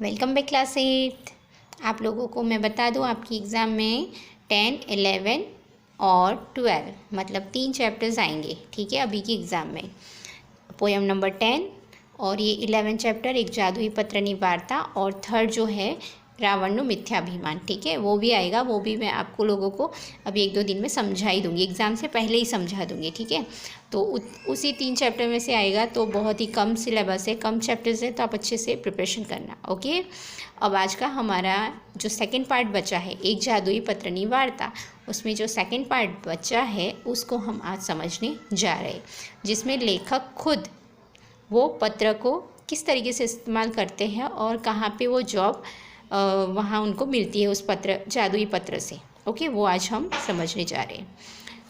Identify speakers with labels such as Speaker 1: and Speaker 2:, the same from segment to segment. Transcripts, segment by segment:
Speaker 1: Welcome back class 8। आप लोगों को मैं बता दूं, आपकी एग्ज़ाम में 10, 11 और 12 मतलब 3 चैप्टर्स आएंगे। ठीक है, अभी की एग्ज़ाम में पोयम नंबर 10 और ये 11 चैप्टर एक जादुई पत्रनी वार्ता और थर्ड जो है रावण मिथ्याभिमान। ठीक है, वो भी आएगा। वो भी मैं आपको लोगों को अभी 1-2 दिन में समझा ही दूँगी, एग्ज़ाम से पहले ही समझा दूँगी। ठीक है, तो उसी 3 चैप्टर में से आएगा। तो बहुत ही कम सिलेबस है, कम चैप्टर्स है, तो आप अच्छे से प्रिपरेशन करना। ओके, अब आज का हमारा जो सेकंड पार्ट बचा है, एक जादुई पत्रनी वार्ता, उसमें जो सेकंड पार्ट बचा है उसको हम आज समझने जा रहे हैं, जिसमें लेखक खुद वो पत्र को किस तरीके से इस्तेमाल करते हैं और कहाँ पे वो जॉब वहाँ उनको मिलती है उस पत्र, जादुई पत्र से। ओके, वो आज हम समझने जा रहे हैं।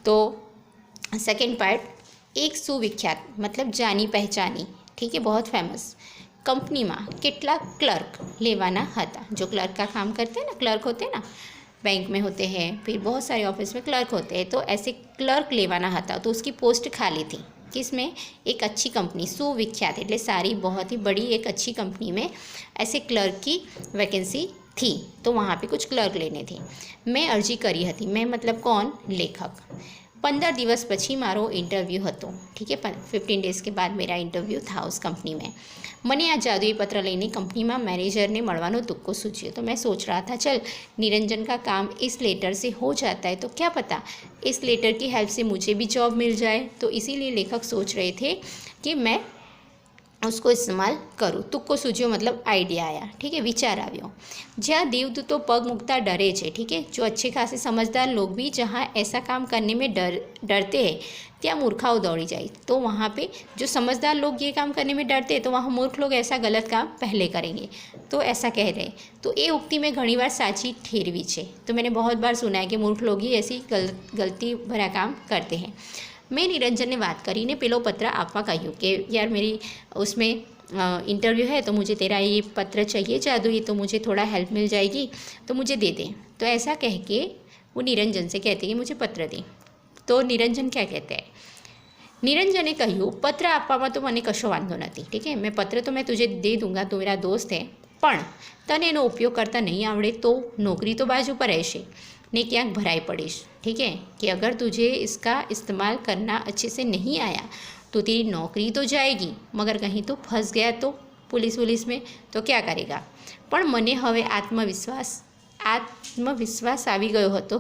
Speaker 1: तो सेकंड पार्ट, एक सुविख्यात मतलब जानी पहचानी, ठीक है, बहुत फेमस કંપનીમાં કેટલા ક્લર્ક લેવાના હતા। जो क्लर्क का काम करते हैं ना, क्लर्क होते हैं ना, बैंक में होते हैं, फिर बहुत सारे ऑफिस में क्लर्क होते हैं, तो ऐसे क्लर्क लेवाना था। तो उसकी पोस्ट खाली थी किसमें, एक अच्छी कंपनी, सुविख्यात એટલે सारी बहुत ही बड़ी एक अच्छी कंपनी में ऐसे क्लर्क की वैकेंसी थी। तो वहाँ पे कुछ क्लर्क लेने थे। मैं અરજી કરી હતી। मैं मतलब कौन, लेखक। 15 દિવસ પછી મારો ઇન્ટરવ્યૂ હતો। ठीक है, 15 डेज़ के बाद मेरा इंटरव्यू था उस कंपनी में। મને આ જાદુई पत्र લઈને કંપનીમાં મેનેજરને મળવાનો तुक्को सूझ्यो। तो मैं सोच रहा था, चल निरंजन का काम इस लेटर से हो जाता है, तो क्या पता इस लेटर की हेल्प से मुझे भी जॉब मिल जाए। तो इसीलिए लेखक सोच रहे थे कि मैं उसको इस्तेमाल करूँ। तुक्को सूझ्यो मतलब आइडिया आया। ठीक है, विचार આવ્યો। જ્યાં દેવદૂતો पग मुकता डरे छे। ठीक है, जो अच्छे खासे समझदार लोग भी जहाँ ऐसा काम करने में डरते हैं, ત્યાં मूर्खाओं दौड़ी जाए। तो वहाँ पे जो समझदार लोग ये काम करने में डरते हैं, तो वहाँ मूर्ख लोग ऐसा गलत काम पहले करेंगे। तो ऐसा कह रहे। तो ये उक्ति में घनी बार साची ठेरवी छे। तो मैंने बहुत बार सुना है कि मूर्ख लोग ही ऐसी गलती भरा काम करते हैं। मैं निरंजन ने बात करी ने पेलो पत्र आपवा कहूँ कि यार मेरी उसमें इंटरव्यू है, तो मुझे तेरा ये पत्र चाहिए जादुई, तो मुझे थोड़ा हेल्प मिल जाएगी, तो मुझे दे दे। तो ऐसा कह के वो निरंजन से कहते कि मुझे पत्र दे। तो निरंजन क्या कहते हैं, निरंजने कहूँ पत्र आपवामां तो मने कशो वांधो नथी। ठीक है, मैं पत्र तो मैं तुझे दे दूंगा, तो मेरा दोस्त है, पण तने एनो उपयोग करता नहीं आवड़े तो नौकरी तो बाजू पर रहेशे ने क्यांक भराई पड़ीश। ठीक है, कि अगर तुझे इसका इस्तेमाल करना अच्छे से नहीं आया तो तेरी नौकरी तो जाएगी, मगर कहीं तो फंस गया तो पुलिस वुलिस में तो क्या करेगा। पण मने हवे आत्मविश्वास आवी गयो हतो।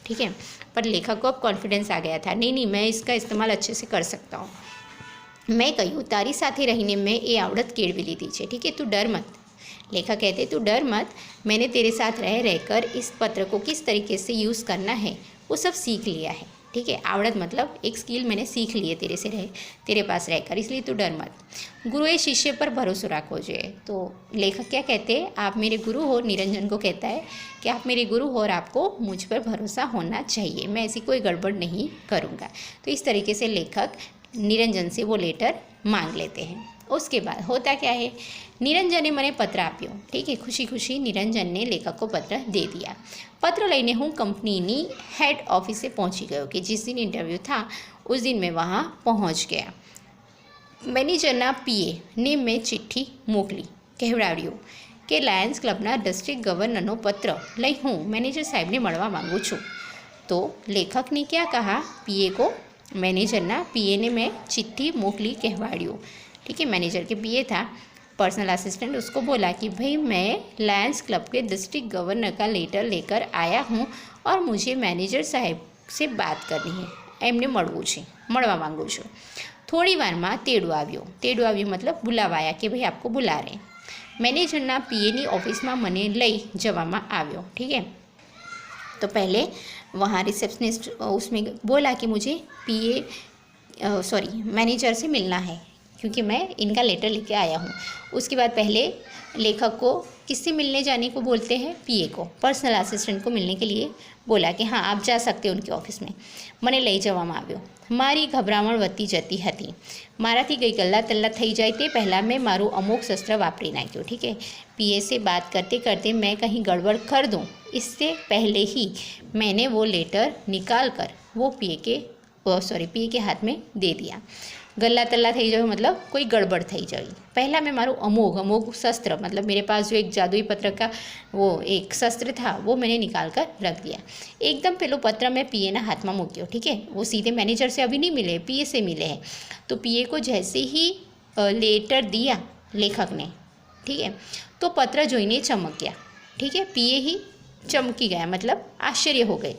Speaker 1: ठीक है, पर लेखक को अब कॉन्फिडेंस आ गया था, नहीं मैं इसका इस्तेमाल अच्छे से कर सकता हूँ। मैं कहूँ तारी साथे रहीने मैं ये आवड़त केळवी लीधी छे। ठीक है, तू डर मत। लेखक कहते तू डर मत, मैंने तेरे साथ रहकर इस पत्र को किस तरीके से यूज़ करना है वो सब सीख लिया है। ठीक है, आवड़त मतलब एक स्किल मैंने सीख ली है तेरे पास रहकर, इसलिए तू डर मत। गुरुए शिष्य पर भरोसा रखो चाहिए। तो लेखक क्या कहते हैं, आप मेरे गुरु हो। निरंजन को कहता है कि आप मेरे गुरु हो और आपको मुझ पर भरोसा होना चाहिए, मैं ऐसी कोई गड़बड़ नहीं करूँगा। तो इस तरीके से लेखक निरंजन से वो लेटर मांग लेते हैं। उसके बाद होता क्या है, निरंजने मने पत्र आप्यो। ठीक है, खुशी खुशी निरंजन ने लेखक को पत्र दे दिया। पत्र लईने हूँ कंपनी हेड ऑफिसे पहुँची गयो कि जिस दिन इंटरव्यू था उस दिन मैं वहाँ पहुँच गया। मैनेजरना पीए ने मैं चिट्ठी मोकली, कहेवडाव्यो कि लायन्स क्लबना डिस्ट्रिक्ट गवर्नरनो पत्र लई हूँ मैनेजर साहेब ने मळवा मांगू छूँ। तो लेखक ने क्या कहा, पीए को, मैनेजरना पीए ने मैं चिट्ठी मोकली कहवाड़ियो। ठीक है, मैनेजर के पीए था, पर्सनल असिस्टेंट, उसको बोला कि भाई मैं लायन्स क्लब के डिस्ट्रिक्ट गवर्नर का लेटर लेकर आया हूँ और मुझे मैनेजर साहेब से बात करनी है, एमने મળવું છે, મળવા मांगू છું। थोड़ी वार में तेड़ू આવ્યો मतलब बुलावाया कि भाई आपको बुला रहे। मैनेजरना पीएनी ऑफिस में मने लई जवामां આવ્યો। ठीक है, तो पहले वहाँ रिसेप्शनिस्ट उसमें बोला कि मुझे मैनेजर से मिलना है क्योंकि मैं इनका लेटर लेके आया हूँ। उसके बाद पहले लेखक को किससे मिलने जाने को बोलते हैं, पीए को, पर्सनल असिस्टेंट को मिलने के लिए बोला कि हाँ आप जा सकते हो उनके ऑफिस में। મને લઈ જવામાં આવ્યો। મારી ગભરામણ વધતી જતી હતી। મારાથી ગઈ ગલ્લા તલ્લા થઈ જાય તે પહેલાં મેં મારું અમુક શસ્ત્ર વાપરી નાખ્યું। ठीक है, पीए से बात करते करते मैं कहीं गड़बड़ कर दूँ इससे पहले ही मैंने वो लेटर निकाल कर वो पीए के हाथ में दे दिया। गल्ला तल्ला थी जाए मतलब कोई गड़बड़ थी जाए। पहला मैं मारू अमोघ शस्त्र मतलब मेरे पास जो एक जादुई पत्र का वो एक शस्त्र था वो मैंने निकाल कर रख दिया। एकदम पेलो पत्र मैं पीए ना हाथ में मूक्यो। ठीक है, वो सीधे मैनेजर से अभी नहीं मिले, पीए से मिले हैं। तो पीए को जैसे ही लेटर दिया लेखक ने, ठीक है, तो पत्र जोईने चमक गया। ठीक है, पीए ही चमकी गया मतलब आश्चर्य हो गए।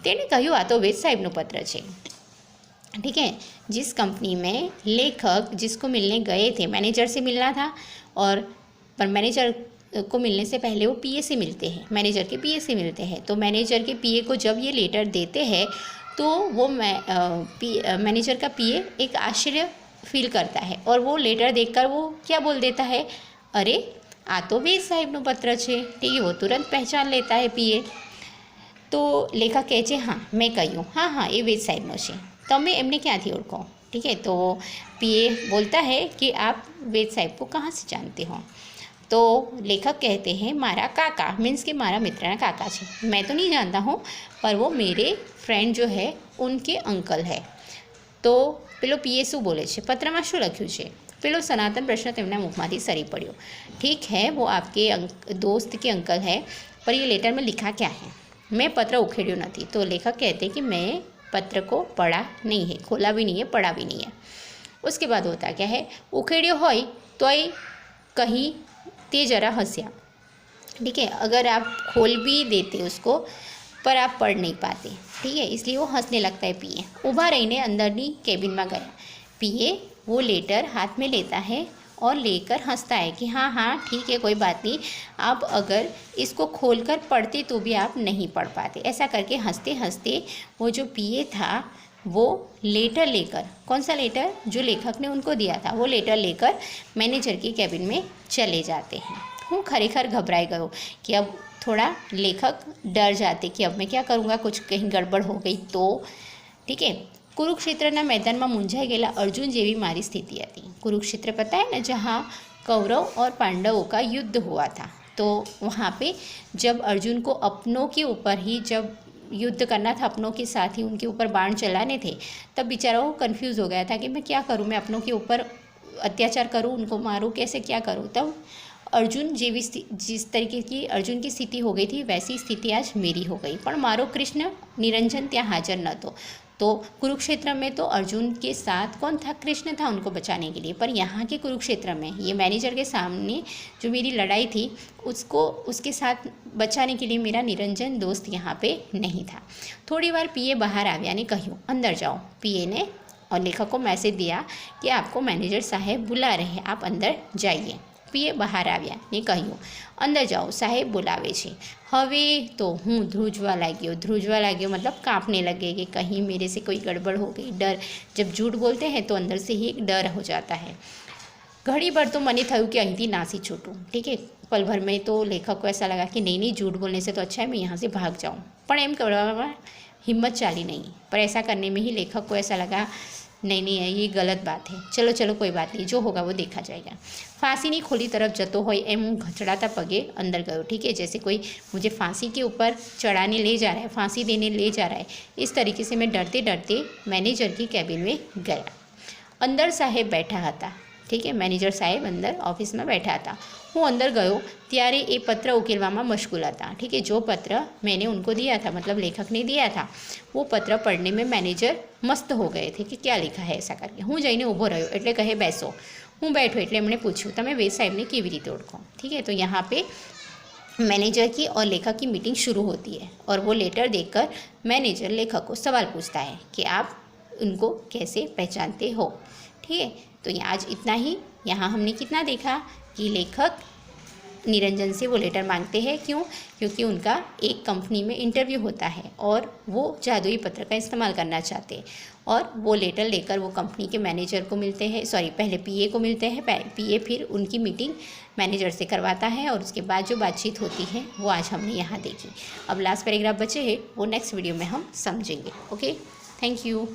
Speaker 1: तेने कह्यु आ तो वेद साहेबનું पत्र है। ठीक है, जिस कंपनी में लेखक जिसको मिलने गए थे, मैनेजर से मिलना था और पर मैनेजर को मिलने से पहले वो पीए से मिलते हैं, मैनेजर के पीए से मिलते हैं। तो मैनेजर के पीए को जब ये लेटर देते हैं तो वो मैनेजर का पीए एक आश्चर्य फील करता है और वो लेटर देखकर वो क्या बोल देता है, अरे आ तो वेद साहेबનું पत्र है। ठीक है, वो तुरंत पहचान लेता है पीए। तो लेखक कहे છે हाँ मैं કહ્યું हाँ ये वेद साहेबનો છે, તમે એમને ક્યાંથી ઓળખો। ठीक है, तो पीए बोलता है कि आप वेद साहेब को कहाँ से जानते हो। तो लेखक कहते हैं मारा काका मीन्स कि मारा मित्रना काका है। मैं तो नहीं जानता हूँ पर वो मेरे फ्रेंड जो है उनके अंकल है। तो पेलो पीए शू बोले छे, पत्रमा शू लख्यु छे। पेलो सनातन प्रश्न तेमना मुखमांथी सरी पड्यो। ठीक है, वो आपके दोस्त के अंकल है पर ये लेटर में लिखा क्या है। मैं पत्र उखेड़्यो नहीं। तो लेखक कहते हैं कि मैं पत्र को पढ़ा नहीं है, खोला भी नहीं है, पढ़ा भी नहीं है। उसके बाद होता क्या है, उखेड़्यो होय तो कहीं ते जरा हंस्या। ठीक है, अगर आप खोल भी देते उसको पर आप पढ़ नहीं पाते। ठीक है, इसलिए वो हंसने लगता है पीए। ऊभा रहीने अंदरनी केबिन में गया। पीए वो लेटर हाथ में लेता है और लेकर हंसता है कि हाँ हाँ ठीक है कोई बात नहीं, आप अगर इसको खोलकर पढ़ते तो भी आप नहीं पढ़ पाते। ऐसा करके हंसते हंसते वो जो पीए था वो लेटर लेकर, कौन सा लेटर जो लेखक ने उनको दिया था, वो लेटर लेकर मैनेजर की कैबिन में चले जाते हैं। हूँ खरेखर घबराई गयो कि अब थोड़ा लेखक डर जाते कि अब मैं क्या करूँगा, कुछ कहीं गड़बड़ हो गई तो। ठीक है, कुरुक्षेत्रना मैदान में मूंझाई गયેલા अर्जुन जेवी मारी स्थिति थी। कुरुक्षेत्र पता है ना, जहाँ कौरव और पांडवों का युद्ध हुआ था। तो वहाँ पे जब अर्जुन को अपनों के ऊपर ही जब युद्ध करना था, अपनों के साथ ही उनके ऊपर बाण चलाने थे, तब बेचारा वो कन्फ्यूज़ हो गया था कि मैं क्या करूँ, मैं अपनों के ऊपर अत्याचार करूँ, उनको मारूँ, कैसे क्या करूँ। तब अर्जुन जेवी जिस तरीके की अर्जुन की स्थिति हो गई थी वैसी स्थिति आज मेरी हो गई। पर मारो कृष्ण निरंजन त्या हाजर न तो कुरुक्षेत्र में तो अर्जुन के साथ कौन था, कृष्ण था उनको बचाने के लिए। पर यहाँ के कुरुक्षेत्र में ये मैनेजर के सामने जो मेरी लड़ाई थी उसको उसके साथ बचाने के लिए मेरा निरंजन दोस्त यहाँ पे नहीं था। थोड़ी बार पीए बाहर आव्या ने कह्यु अंदर जाओ। पीए ने और लेखक को मैसेज दिया कि आपको मैनेजर साहेब बुला रहे हैं, आप अंदर जाइए। पीए बहार आव्या ने कह्यु अंदर जाओ साहेब बोलावे छे। हवे तो हूँ ध्रुजवा लाग्यो मतलब काँपने लगे कि कहीं मेरे से कोई गड़बड़ हो गई। डर, जब झूठ बोलते हैं तो अंदर से ही एक डर हो जाता है। घड़ी भर तो मने थयु कि अहींथी नासी छूटूँ। ठीक है, पल भर में तो लेखक को ऐसा लगा कि नहीं झूठ बोलने से तो अच्छा है मैं यहाँ से भाग जाऊँ, पर एम करवामां हिम्मत चाली नहीं। पर ऐसा करने में ही लेखक को ऐसा लगा नहीं है ये गलत बात है, चलो कोई बात नहीं, जो होगा वो देखा जाएगा। फांसीनी खोली तरफ जतो होय एम घचड़ाता पगे अंदर गयो। ठीक है, जैसे कोई मुझे फांसी के ऊपर चढ़ाने ले जा रहा है, फांसी देने ले जा रहा है, इस तरीके से मैं डरते डरते मैनेजर की कैबिन में गया। अंदर साहेब बैठा था। ठीक है, मैनेजर साहेब अंदर ऑफिस में बैठा था। हूँ अंदर गयो त्यारे ये पत्र उकेलवामां मशगूल था। ठीक है, जो पत्र मैंने उनको दिया था मतलब लेखक ने दिया था वो पत्र पढ़ने में मैनेजर मस्त हो गए थे कि क्या लिखा है ऐसा करके। हूँ जईने ऊभो रह्यो एटले कहे बेसो। हूँ बैठो एटले एमणे पूछ्યું तमे वेद साहेबने केवी रीते ओळखो। ठीक है, तो यहाँ पे मैनेजर की और लेखक की मीटिंग शुरू होती है और वो लेटर देखकर मैनेजर लेखक को सवाल पूछता है कि आप उनको कैसे पहचानते हो। ठीक है, तो ये आज इतना ही। यहाँ हमने कितना देखा कि लेखक निरंजन से वो लेटर मांगते हैं। क्यों? क्योंकि उनका एक कंपनी में इंटरव्यू होता है और वो जादुई पत्र का इस्तेमाल करना चाहते हैं और वो लेटर लेकर वो कंपनी के मैनेजर को मिलते हैं, पहले पीए को मिलते हैं। पीए फिर उनकी मीटिंग मैनेजर से करवाता है और उसके बाद जो बातचीत होती है वो आज हमने यहाँ देखी। अब लास्ट पैराग्राफ बचे हैं वो नेक्स्ट वीडियो में हम समझेंगे। Okay, thank you.